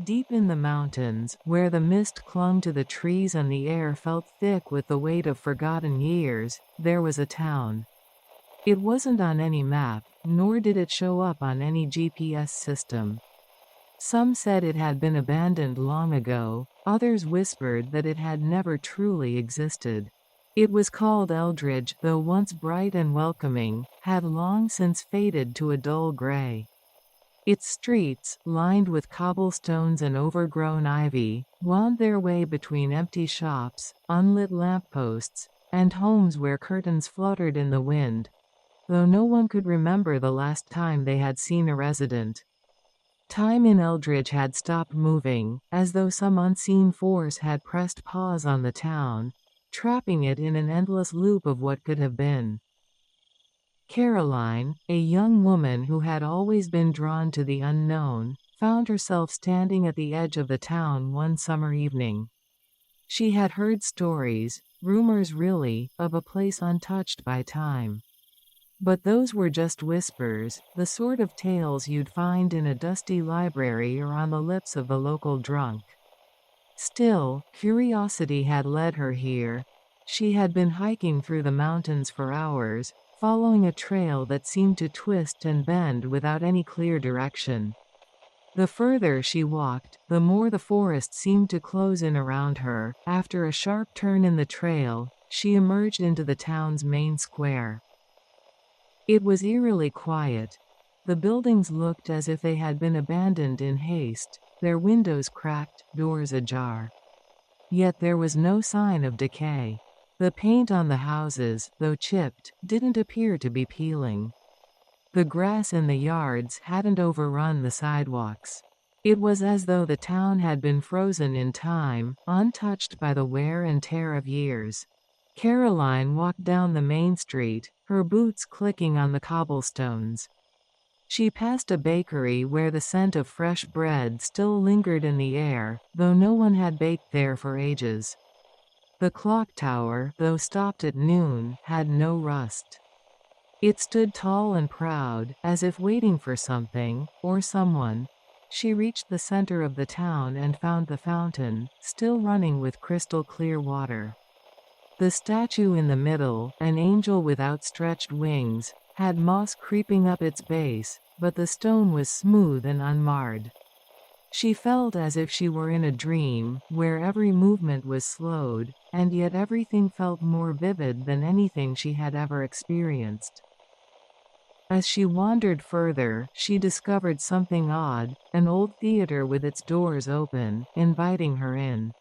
Deep in the mountains, where the mist clung to the trees and the air felt thick with the weight of forgotten years, there was a town. It wasn't on any map, nor did it show up on any GPS system. Some said it had been abandoned long ago, others whispered that it had never truly existed. It was called Eldridge, though once bright and welcoming, had long since faded to a dull gray. Its streets, lined with cobblestones and overgrown ivy, wound their way between empty shops, unlit lampposts, and homes where curtains fluttered in the wind, though no one could remember the last time they had seen a resident. Time in Eldridge had stopped moving, as though some unseen force had pressed pause on the town, trapping it in an endless loop of what could have been. Caroline, a young woman who had always been drawn to the unknown, found herself standing at the edge of the town one summer evening. She had heard stories, rumors really, of a place untouched by time. But those were just whispers, the sort of tales you'd find in a dusty library or on the lips of the local drunk. Still, curiosity had led her here. She had been hiking through the mountains for hours, following a trail that seemed to twist and bend without any clear direction. The further she walked, the more the forest seemed to close in around her. After a sharp turn in the trail, she emerged into the town's main square. It was eerily quiet. The buildings looked as if they had been abandoned in haste, their windows cracked, doors ajar. Yet there was no sign of decay. The paint on the houses, though chipped, didn't appear to be peeling. The grass in the yards hadn't overrun the sidewalks. It was as though the town had been frozen in time, untouched by the wear and tear of years. Caroline walked down the main street, her boots clicking on the cobblestones. She passed a bakery where the scent of fresh bread still lingered in the air, though no one had baked there for ages. The clock tower, though stopped at noon, had no rust. It stood tall and proud, as if waiting for something, or someone. She reached the center of the town and found the fountain, still running with crystal clear water. The statue in the middle, an angel with outstretched wings, had moss creeping up its base, but the stone was smooth and unmarred. She felt as if she were in a dream, where every movement was slowed, and yet everything felt more vivid than anything she had ever experienced. As she wandered further, she discovered something odd, an old theater with its doors open, inviting her in.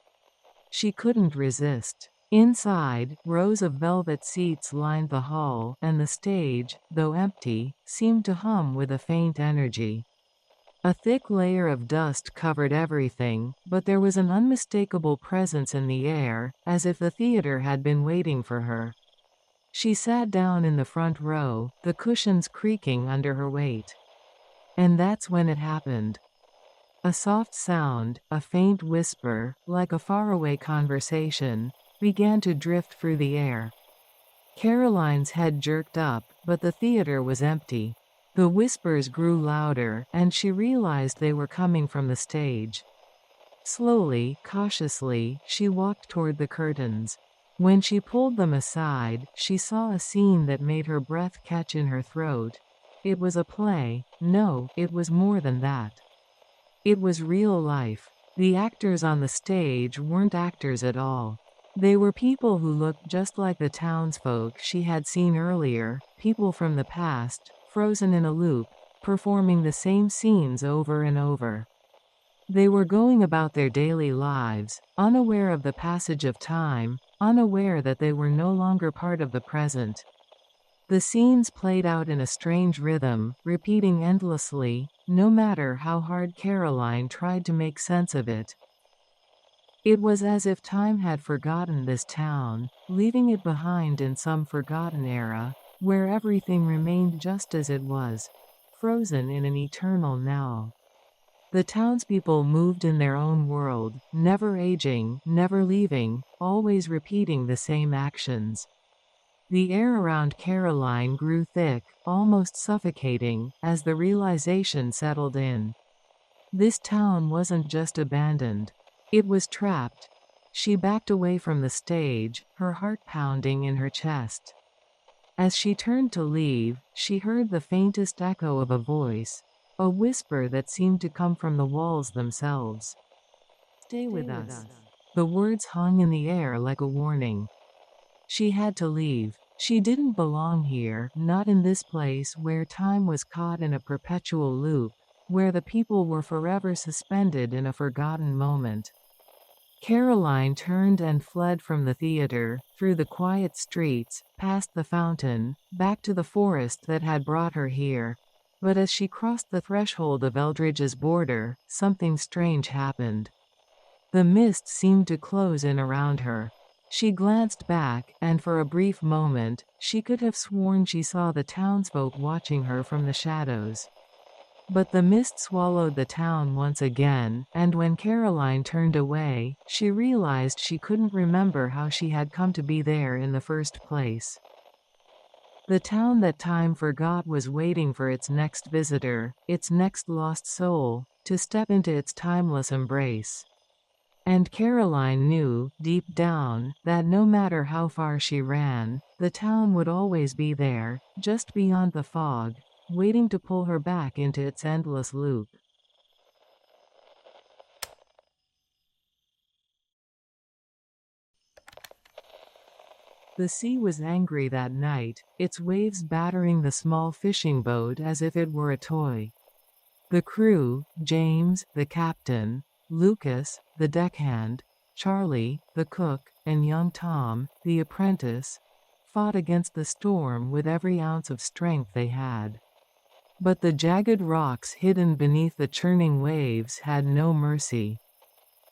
She couldn't resist. Inside, rows of velvet seats lined the hall, and the stage, though empty, seemed to hum with a faint energy. A thick layer of dust covered everything, but there was an unmistakable presence in the air, as if the theater had been waiting for her. She sat down in the front row, the cushions creaking under her weight. And that's when it happened. A soft sound, a faint whisper, like a faraway conversation, began to drift through the air. Caroline's head jerked up, but the theater was empty. The whispers grew louder, and she realized they were coming from the stage. Slowly, cautiously, she walked toward the curtains. When she pulled them aside, she saw a scene that made her breath catch in her throat. It was a play. No, it was more than that. It was real life. The actors on the stage weren't actors at all. They were people who looked just like the townsfolk she had seen earlier, people from the past, frozen in a loop, performing the same scenes over and over. They were going about their daily lives, unaware of the passage of time, unaware that they were no longer part of the present. The scenes played out in a strange rhythm, repeating endlessly, no matter how hard Caroline tried to make sense of it. It was as if time had forgotten this town, leaving it behind in some forgotten era, where everything remained just as it was, frozen in an eternal now. The townspeople moved in their own world, never aging, never leaving, always repeating the same actions. The air around Caroline grew thick, almost suffocating, as the realization settled in. This town wasn't just abandoned. It was trapped. She backed away from the stage, her heart pounding in her chest. As she turned to leave, she heard the faintest echo of a voice, a whisper that seemed to come from the walls themselves. "Stay with us." The words hung in the air like a warning. She had to leave. She didn't belong here, not in this place where time was caught in a perpetual loop, where the people were forever suspended in a forgotten moment. Caroline turned and fled from the theater, through the quiet streets, past the fountain, back to the forest that had brought her here. But as she crossed the threshold of Eldridge's border, something strange happened. The mist seemed to close in around her. She glanced back, and for a brief moment, she could have sworn she saw the townsfolk watching her from the shadows. But the mist swallowed the town once again, and when Caroline turned away, she realized she couldn't remember how she had come to be there in the first place. The town that time forgot was waiting for its next visitor, its next lost soul, to step into its timeless embrace. And Caroline knew, deep down, that no matter how far she ran, the town would always be there, just beyond the fog, waiting to pull her back into its endless loop. The sea was angry that night, its waves battering the small fishing boat as if it were a toy. The crew, James, the captain, Lucas, the deckhand, Charlie, the cook, and young Tom, the apprentice, fought against the storm with every ounce of strength they had. But the jagged rocks hidden beneath the churning waves had no mercy.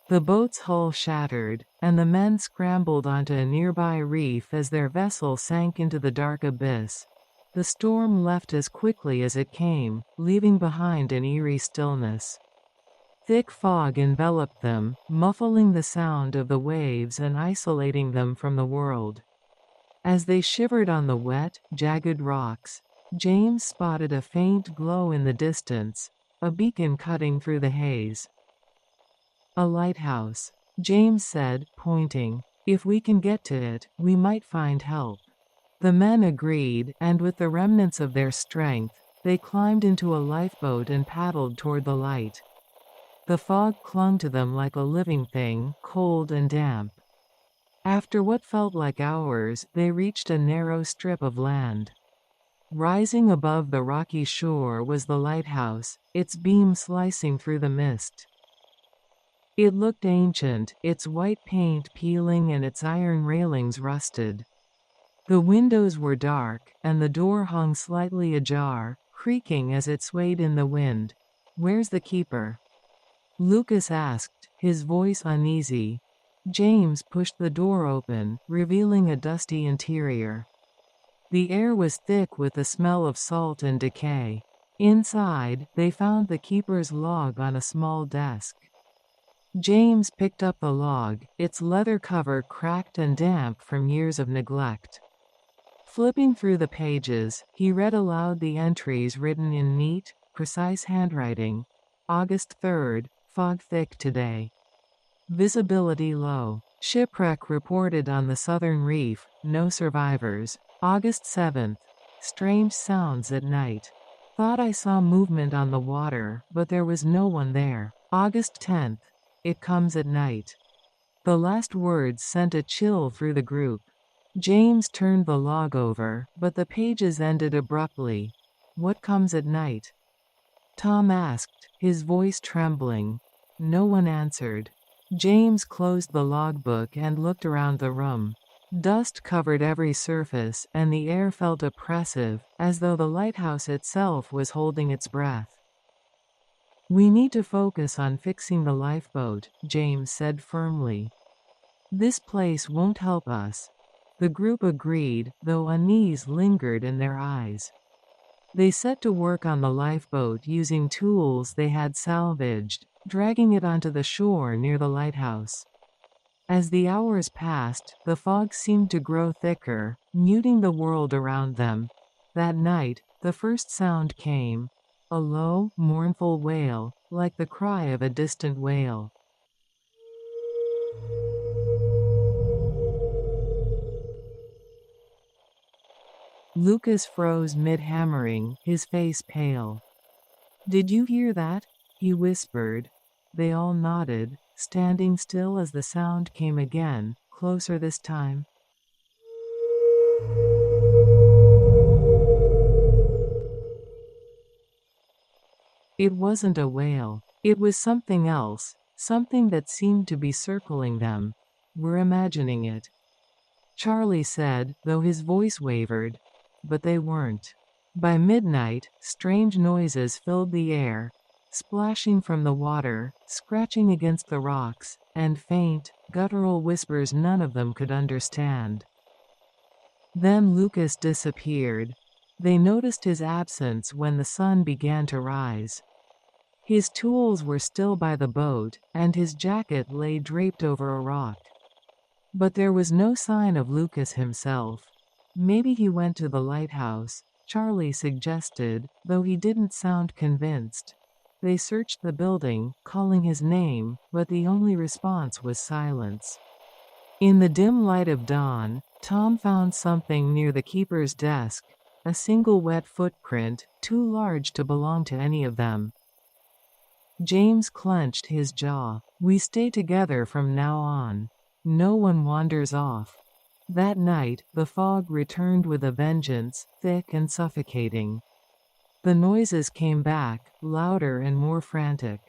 The boat's hull shattered, and the men scrambled onto a nearby reef as their vessel sank into the dark abyss. The storm left as quickly as it came, leaving behind an eerie stillness. Thick fog enveloped them, muffling the sound of the waves and isolating them from the world. As they shivered on the wet, jagged rocks, James spotted a faint glow in the distance, a beacon cutting through the haze. "A lighthouse," James said, pointing. "If we can get to it, we might find help." The men agreed, and with the remnants of their strength, they climbed into a lifeboat and paddled toward the light. The fog clung to them like a living thing, cold and damp. After what felt like hours, they reached a narrow strip of land. Rising above the rocky shore was the lighthouse, its beam slicing through the mist. It looked ancient, its white paint peeling and its iron railings rusted. The windows were dark, and the door hung slightly ajar, creaking as it swayed in the wind. "Where's the keeper?" Lucas asked, his voice uneasy. James pushed the door open, revealing a dusty interior. The air was thick with the smell of salt and decay. Inside, they found the keeper's log on a small desk. James picked up the log, its leather cover cracked and damp from years of neglect. Flipping through the pages, he read aloud the entries written in neat, precise handwriting. August 3rd, fog thick today. Visibility low. Shipwreck reported on the southern reef, no survivors. August 7th, strange sounds at night. Thought I saw movement on the water, but there was no one there. August 10th, it comes at night. The last words sent a chill through the group. James turned the log over, but the pages ended abruptly. "What comes at night?" Tom asked, his voice trembling. No one answered. James closed the logbook and looked around the room. Dust covered every surface, and the air felt oppressive, as though the lighthouse itself was holding its breath. "We need to focus on fixing the lifeboat," James said firmly. "This place won't help us." The group agreed, though unease lingered in their eyes. They set to work on the lifeboat using tools they had salvaged, dragging it onto the shore near the lighthouse. As the hours passed, the fog seemed to grow thicker, muting the world around them. That night, the first sound came, a low, mournful wail, like the cry of a distant whale. Lucas froze mid-hammering, his face pale. "Did you hear that?" he whispered. They all nodded, standing still as the sound came again, closer this time. It wasn't a whale. It was something else, something that seemed to be circling them. "We're imagining it," Charlie said, though his voice wavered. But they weren't. By midnight, strange noises filled the air, splashing from the water, scratching against the rocks, and faint, guttural whispers none of them could understand. Then Lucas disappeared. They noticed his absence when the sun began to rise. His tools were still by the boat, and his jacket lay draped over a rock. But there was no sign of Lucas himself. "Maybe he went to the lighthouse," Charlie suggested, though he didn't sound convinced. They searched the building, calling his name, but the only response was silence. In the dim light of dawn, Tom found something near the keeper's desk, a single wet footprint, too large to belong to any of them. James clenched his jaw. "We stay together from now on. No one wanders off." That night, the fog returned with a vengeance, thick and suffocating. The noises came back, louder and more frantic.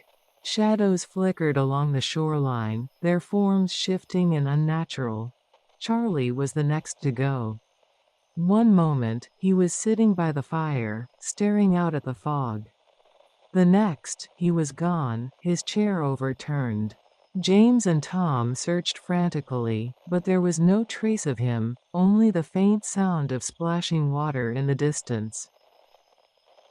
Shadows flickered along the shoreline, their forms shifting and unnatural. Charlie was the next to go. One moment, he was sitting by the fire, staring out at the fog. The next, he was gone, his chair overturned. James and Tom searched frantically, but there was no trace of him, only the faint sound of splashing water in the distance.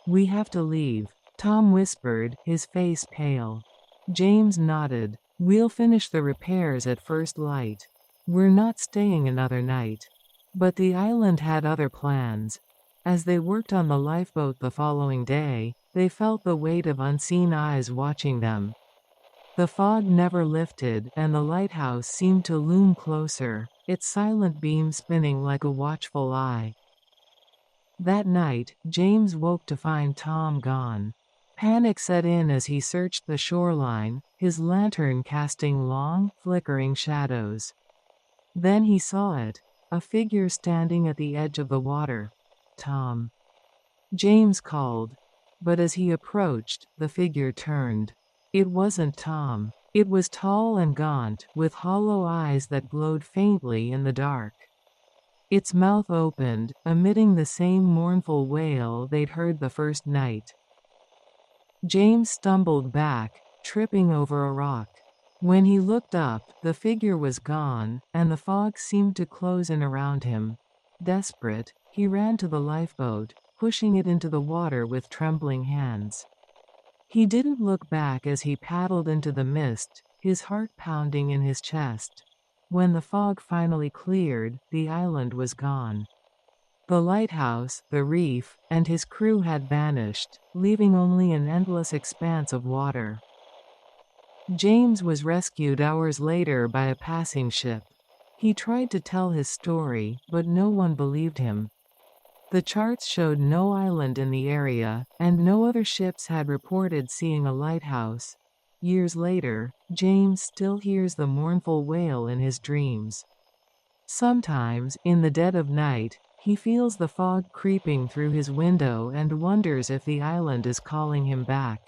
"We have to leave," Tom whispered, his face pale. James nodded. "We'll finish the repairs at first light. We're not staying another night." But the island had other plans. As they worked on the lifeboat the following day, they felt the weight of unseen eyes watching them. The fog never lifted, and the lighthouse seemed to loom closer, its silent beam spinning like a watchful eye. That night, James woke to find Tom gone. Panic set in as he searched the shoreline, his lantern casting long, flickering shadows. Then he saw it, a figure standing at the edge of the water. "Tom." James called. But as he approached, the figure turned. It wasn't Tom. It was tall and gaunt, with hollow eyes that glowed faintly in the dark. Its mouth opened, emitting the same mournful wail they'd heard the first night. James stumbled back, tripping over a rock. When he looked up, the figure was gone, and the fog seemed to close in around him. Desperate, he ran to the lifeboat, pushing it into the water with trembling hands. He didn't look back as he paddled into the mist, his heart pounding in his chest. When the fog finally cleared, the island was gone. The lighthouse, the reef, and his crew had vanished, leaving only an endless expanse of water. James was rescued hours later by a passing ship. He tried to tell his story, but no one believed him. The charts showed no island in the area, and no other ships had reported seeing a lighthouse. Years later, James still hears the mournful wail in his dreams. Sometimes, in the dead of night, he feels the fog creeping through his window and wonders if the island is calling him back.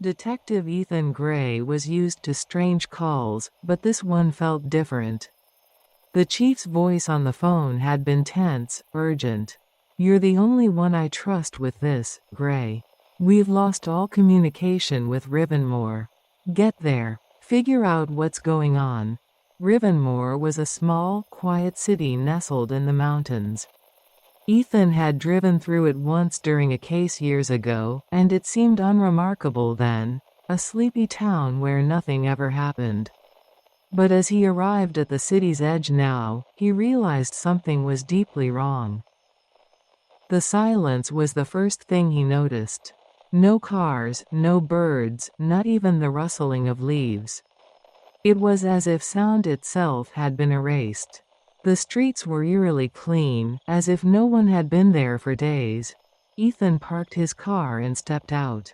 Detective Ethan Gray was used to strange calls, but this one felt different. The chief's voice on the phone had been tense, urgent. "You're the only one I trust with this, Gray. We've lost all communication with Rivenmore. Get there. Figure out what's going on." Rivenmore was a small, quiet city nestled in the mountains. Ethan had driven through it once during a case years ago, and it seemed unremarkable then, a sleepy town where nothing ever happened. But as he arrived at the city's edge now, he realized something was deeply wrong. The silence was the first thing he noticed. No cars, no birds, not even the rustling of leaves. It was as if sound itself had been erased. The streets were eerily clean, as if no one had been there for days. Ethan parked his car and stepped out.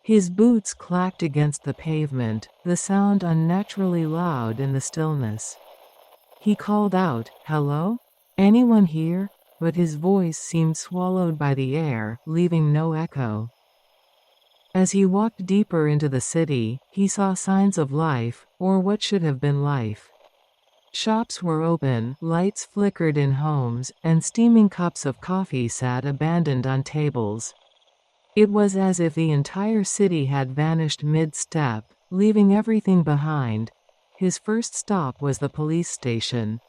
His boots clacked against the pavement, the sound unnaturally loud in the stillness. He called out, "Hello? Anyone here?" But his voice seemed swallowed by the air, leaving no echo. As he walked deeper into the city, he saw signs of life, or what should have been life. Shops were open, lights flickered in homes, and steaming cups of coffee sat abandoned on tables. It was as if the entire city had vanished mid-step, leaving everything behind. His first stop was the police station.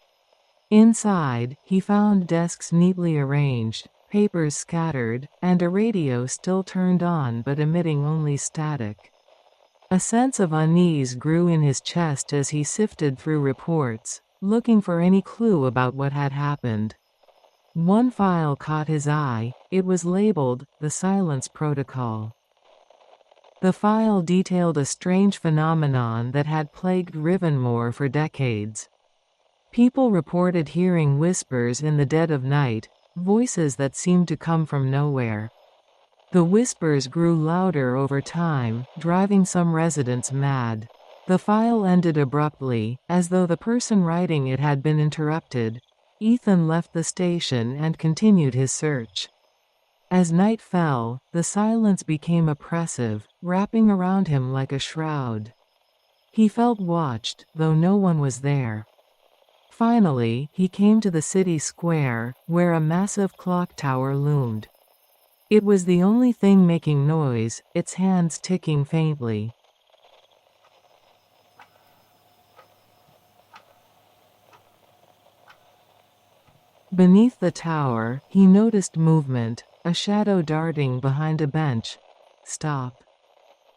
Inside, he found desks neatly arranged, papers scattered, and a radio still turned on but emitting only static. A sense of unease grew in his chest as he sifted through reports, looking for any clue about what had happened. One file caught his eye. It was labeled, "The Silence Protocol." The file detailed a strange phenomenon that had plagued Rivenmore for decades. People reported hearing whispers in the dead of night, voices that seemed to come from nowhere. The whispers grew louder over time, driving some residents mad. The file ended abruptly, as though the person writing it had been interrupted. Ethan left the station and continued his search. As night fell, the silence became oppressive, wrapping around him like a shroud. He felt watched, though no one was there. Finally, he came to the city square, where a massive clock tower loomed. It was the only thing making noise, its hands ticking faintly. Beneath the tower, he noticed movement, a shadow darting behind a bench. "Stop!"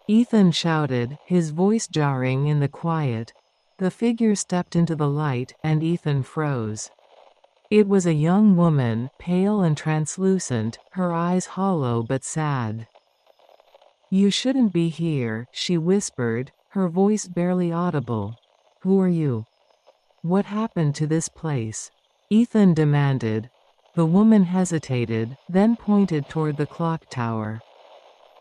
Ethan shouted, his voice jarring in the quiet. The figure stepped into the light, and Ethan froze. It was a young woman, pale and translucent, her eyes hollow but sad. "You shouldn't be here," she whispered, her voice barely audible. "Who are you? What happened to this place?" Ethan demanded. The woman hesitated, then pointed toward the clock tower.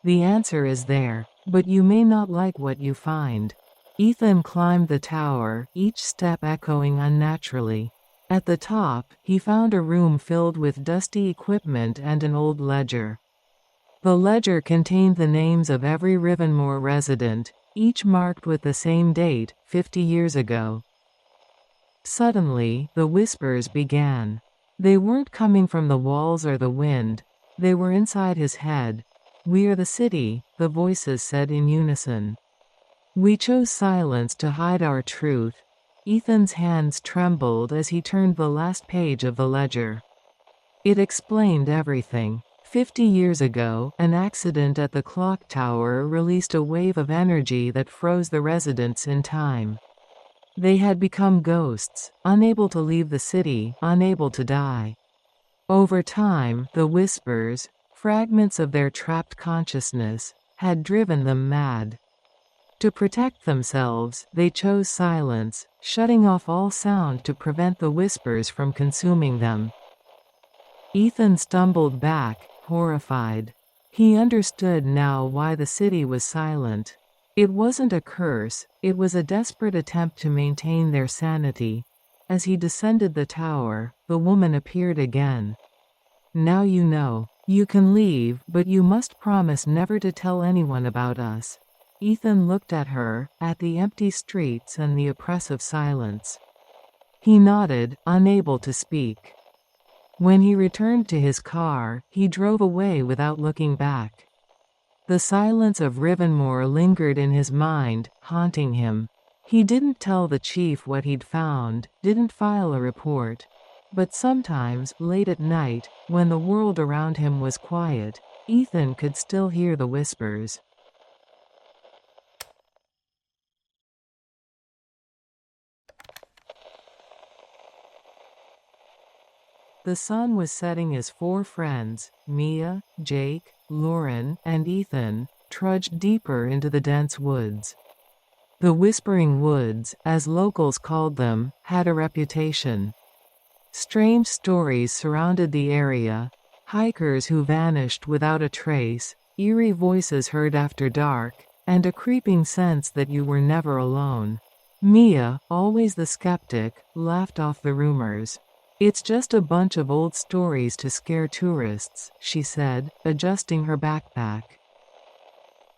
"The answer is there, but you may not like what you find." Ethan climbed the tower, each step echoing unnaturally. At the top, he found a room filled with dusty equipment and an old ledger. The ledger contained the names of every Rivenmore resident, each marked with the same date, 50 years ago. Suddenly, the whispers began. They weren't coming from the walls or the wind. They were inside his head. "We are the city," the voices said in unison. "We chose silence to hide our truth." Ethan's hands trembled as he turned the last page of the ledger. It explained everything. 50 years ago, an accident at the clock tower released a wave of energy that froze the residents in time. They had become ghosts, unable to leave the city, unable to die. Over time, the whispers, fragments of their trapped consciousness, had driven them mad. To protect themselves, they chose silence, shutting off all sound to prevent the whispers from consuming them. Ethan stumbled back, horrified. He understood now why the city was silent. It wasn't a curse, it was a desperate attempt to maintain their sanity. As he descended the tower, the woman appeared again. "Now you know. You can leave, but you must promise never to tell anyone about us." Ethan looked at her, at the empty streets and the oppressive silence. He nodded, unable to speak. When he returned to his car, he drove away without looking back. The silence of Rivenmore lingered in his mind, haunting him. He didn't tell the chief what he'd found, didn't file a report. But sometimes, late at night, when the world around him was quiet, Ethan could still hear the whispers. The sun was setting as four friends, Mia, Jake, Lauren, and Ethan, trudged deeper into the dense woods. The Whispering Woods, as locals called them, had a reputation. Strange stories surrounded the area: hikers who vanished without a trace, eerie voices heard after dark, and a creeping sense that you were never alone. Mia, always the skeptic, laughed off the rumors. "It's just a bunch of old stories to scare tourists," she said, adjusting her backpack.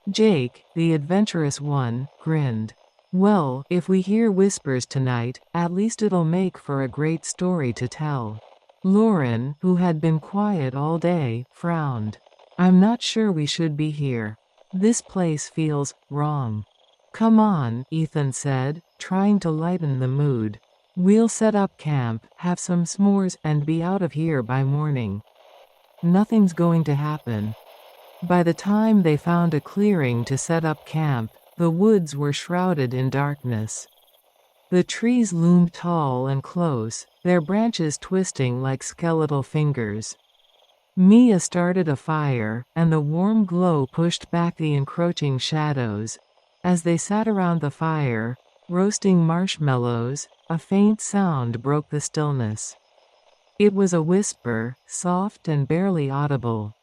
Jake, the adventurous one, grinned. "Well, if we hear whispers tonight, at least it'll make for a great story to tell." Lauren, who had been quiet all day, frowned. "I'm not sure we should be here. This place feels wrong." "Come on," Ethan said, trying to lighten the mood. "We'll set up camp, have some s'mores, and be out of here by morning." "Nothing's going to happen." By the time they found a clearing to set up camp, the woods were shrouded in darkness. The trees loomed tall and close, their branches twisting like skeletal fingers. Mia started a fire, and the warm glow pushed back the encroaching shadows. As they sat around the fire, roasting marshmallows, a faint sound broke the stillness. It was a whisper, soft and barely audible.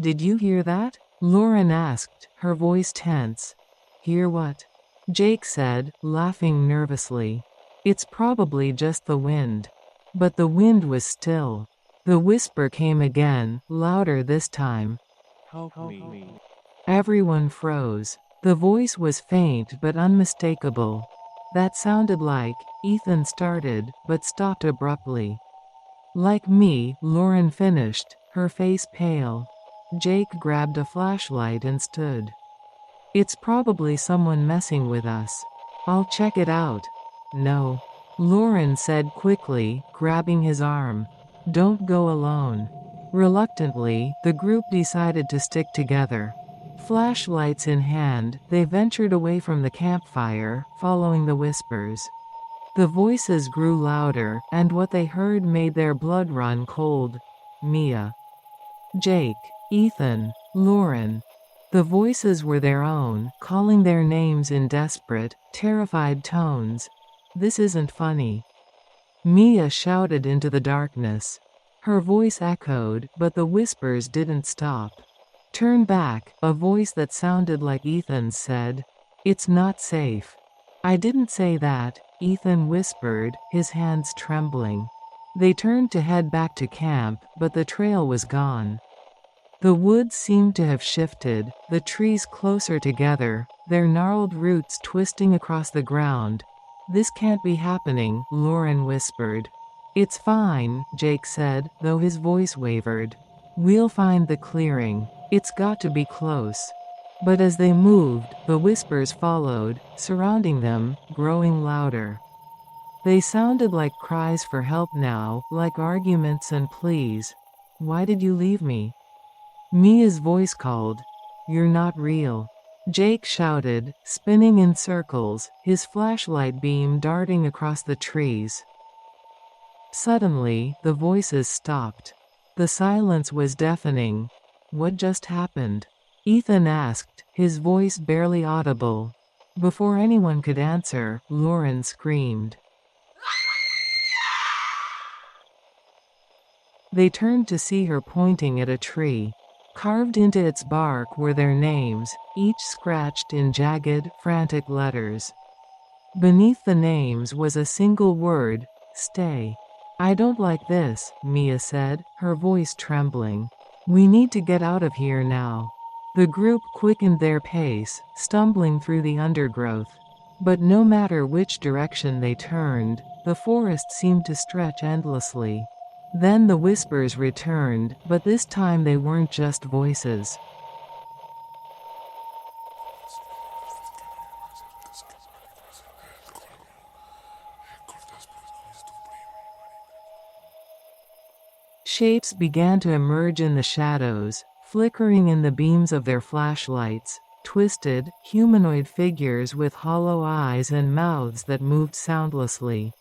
"Did you hear that?" Lauren asked, her voice tense. "Hear what?" Jake said, laughing nervously. "It's probably just the wind." But the wind was still. The whisper came again, louder this time. "Help me." Everyone froze. The voice was faint but unmistakable. "That sounded like," Ethan started, but stopped abruptly. "Like me," Lauren finished, her face pale. Jake grabbed a flashlight and stood. "It's probably someone messing with us. I'll check it out." "No," Lauren said quickly, grabbing his arm. "Don't go alone." Reluctantly, the group decided to stick together. Flashlights in hand, they ventured away from the campfire, following the whispers. The voices grew louder, and what they heard made their blood run cold. Mia, Jake, Ethan, Lauren. The voices were their own, calling their names in desperate, terrified tones. "This isn't funny." Mia shouted into the darkness. Her voice echoed, but the whispers didn't stop. "Turn back," a voice that sounded like Ethan's said. "It's not safe." "I didn't say that," Ethan whispered, his hands trembling. They turned to head back to camp, but the trail was gone. The woods seemed to have shifted, the trees closer together, their gnarled roots twisting across the ground. "This can't be happening," Lauren whispered. "It's fine," Jake said, though his voice wavered. "We'll find the clearing. It's got to be close." But as they moved, the whispers followed, surrounding them, growing louder. They sounded like cries for help now, like arguments and pleas. "Why did you leave me?" Mia's voice called. "You're not real." Jake shouted, spinning in circles, his flashlight beam darting across the trees. Suddenly, the voices stopped. The silence was deafening. "What just happened?" Ethan asked, his voice barely audible. Before anyone could answer, Lauren screamed. They turned to see her pointing at a tree. Carved into its bark were their names, each scratched in jagged, frantic letters. Beneath the names was a single word: stay. "I don't like this," Mia said, her voice trembling. "We need to get out of here now." The group quickened their pace, stumbling through the undergrowth. But no matter which direction they turned, the forest seemed to stretch endlessly. Then the whispers returned, but this time they weren't just voices. Shapes began to emerge in the shadows, flickering in the beams of their flashlights. twisted, humanoid figures with hollow eyes and mouths that moved soundlessly.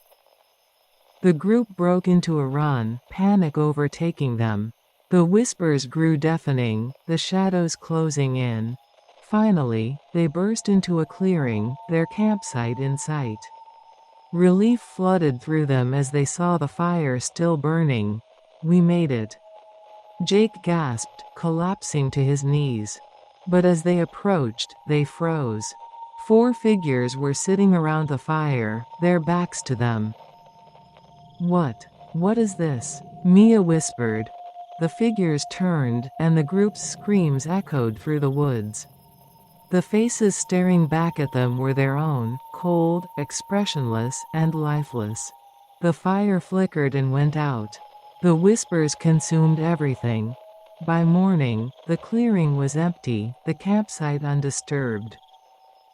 The group broke into a run, panic overtaking them. The whispers grew deafening, the shadows closing in. Finally, they burst into a clearing, their campsite in sight. Relief flooded through them as they saw the fire still burning. "We made it," Jake gasped, collapsing to his knees. But as they approached, they froze. 4 figures were sitting around the fire, their backs to them. What is this?" Mia whispered. The figures turned, and the group's screams echoed through the woods. The faces staring back at them were their own, cold, expressionless, and lifeless. The fire flickered and went out. The whispers consumed everything. By morning, the clearing was empty, the campsite undisturbed.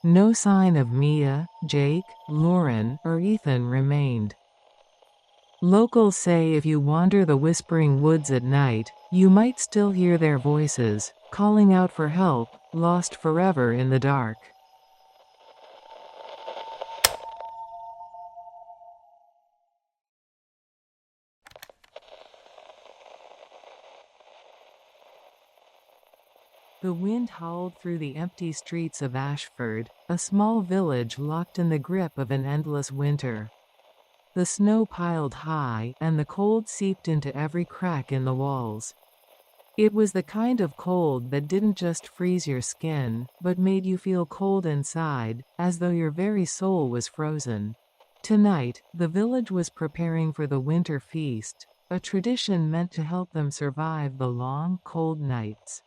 No sign of Mia, Jake, Lauren, or Ethan remained. Locals say if you wander the Whispering Woods at night, you might still hear their voices, calling out for help, lost forever in the dark. The wind howled through the empty streets of Ashford, a small village locked in the grip of an endless winter. The snow piled high, and the cold seeped into every crack in the walls. It was the kind of cold that didn't just freeze your skin, but made you feel cold inside, as though your very soul was frozen. Tonight, the village was preparing for the winter feast, a tradition meant to help them survive the long, cold nights.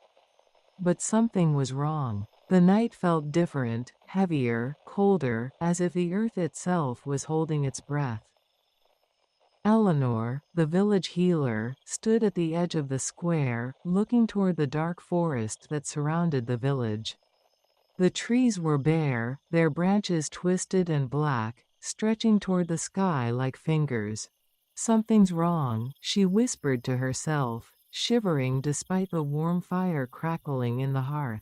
But something was wrong. The night felt different, heavier, colder, as if the earth itself was holding its breath. Eleanor, the village healer, stood at the edge of the square, looking toward the dark forest that surrounded the village. The trees were bare, their branches twisted and black, stretching toward the sky like fingers. "Something's wrong," she whispered to herself, shivering despite the warm fire crackling in the hearth.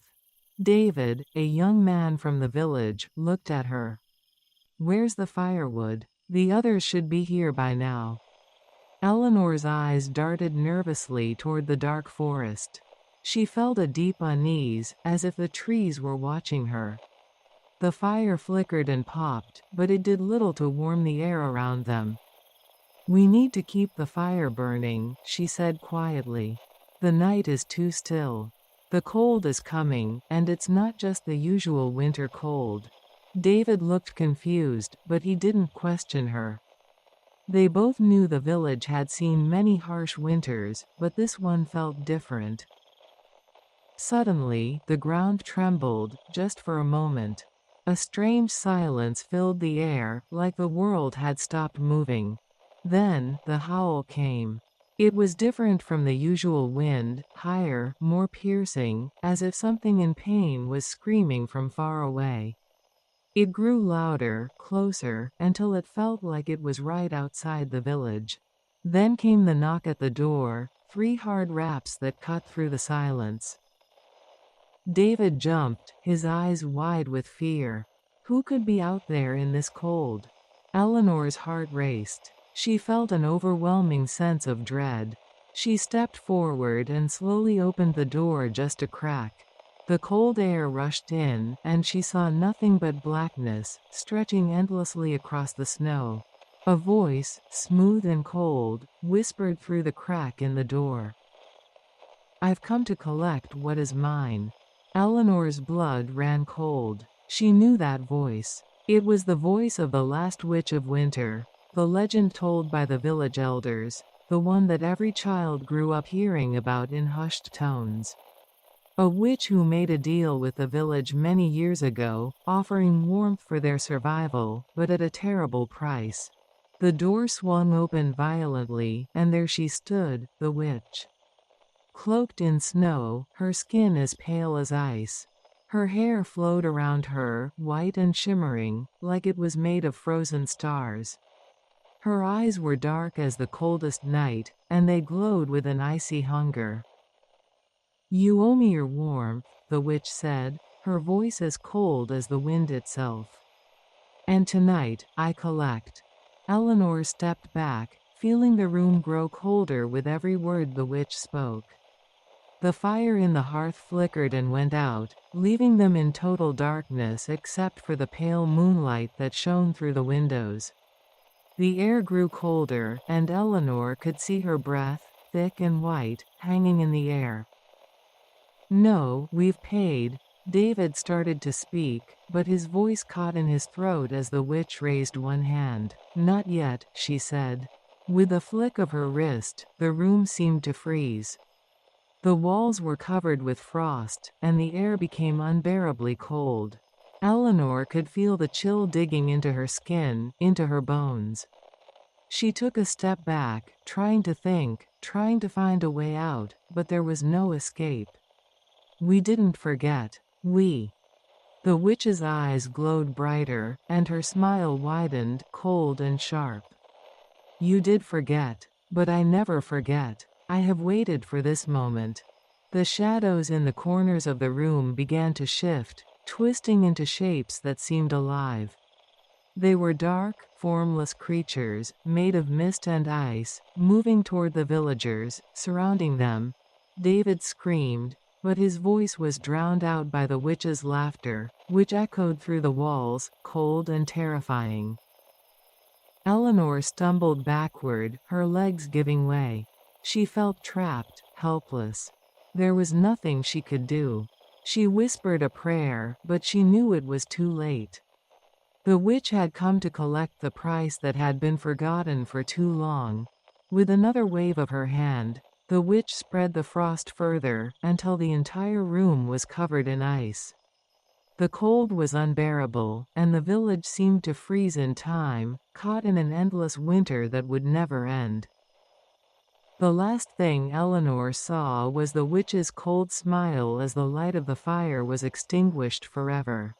David, a young man from the village, looked at her. "Where's the firewood? The others should be here by now." Eleanor's eyes darted nervously toward the dark forest. She felt a deep unease, as if the trees were watching her. The fire flickered and popped, but it did little to warm the air around them. "We need to keep the fire burning," she said quietly. "The night is too still. The cold is coming, and it's not just the usual winter cold." David looked confused, but he didn't question her. They both knew the village had seen many harsh winters, but this one felt different. Suddenly, the ground trembled, just for a moment. A strange silence filled the air, like the world had stopped moving. Then, the howl came. It was different from the usual wind, higher, more piercing, as if something in pain was screaming from far away. It grew louder, closer, until it felt like it was right outside the village. Then came the knock at the door, 3 hard raps that cut through the silence. David jumped, his eyes wide with fear. Who could be out there in this cold? Eleanor's heart raced. She felt an overwhelming sense of dread. She stepped forward and slowly opened the door just a crack. The cold air rushed in, and she saw nothing but blackness, stretching endlessly across the snow. A voice, smooth and cold, whispered through the crack in the door. "I've come to collect what is mine." Eleanor's blood ran cold. She knew that voice. It was the voice of the last witch of winter, the legend told by the village elders, the one that every child grew up hearing about in hushed tones. A witch who made a deal with the village many years ago, offering warmth for their survival, but at a terrible price. The door swung open violently, and there she stood, the witch. Cloaked in snow, her skin as pale as ice. Her hair flowed around her, white and shimmering, like it was made of frozen stars. Her eyes were dark as the coldest night, and they glowed with an icy hunger. "You owe me your warmth," the witch said. her voice as cold as the wind itself. And tonight, I collect. Eleanor stepped back, feeling the room grow colder with every word the witch spoke. The fire in the hearth flickered and went out, leaving them in total darkness except for the pale moonlight that shone through the windows. The air grew colder, and Eleanor could see her breath, thick and white, hanging in the air. "No, we've paid." David started to speak, but his voice caught in his throat as the witch raised one hand. "Not yet," she said. With a flick of her wrist, the room seemed to freeze. The walls were covered with frost, and the air became unbearably cold. Eleanor could feel the chill digging into her skin, into her bones. She took a step back, trying to think, trying to find a way out, but there was no escape. "We didn't forget. We." The witch's eyes glowed brighter, and her smile widened, cold and sharp. "You did forget. But I never forget. I have waited for this moment." The shadows in the corners of the room began to shift, twisting into shapes that seemed alive. They were dark, formless creatures, made of mist and ice, moving toward the villagers, surrounding them. David screamed, but his voice was drowned out by the witch's laughter, which echoed through the walls, cold and terrifying. Eleanor stumbled backward, her legs giving way. She felt trapped, helpless. There was nothing she could do. She whispered a prayer, but she knew it was too late. The witch had come to collect the price that had been forgotten for too long. With another wave of her hand, the witch spread the frost further, until the entire room was covered in ice. The cold was unbearable, and the village seemed to freeze in time, caught in an endless winter that would never end. The last thing Eleanor saw was the witch's cold smile as the light of the fire was extinguished forever.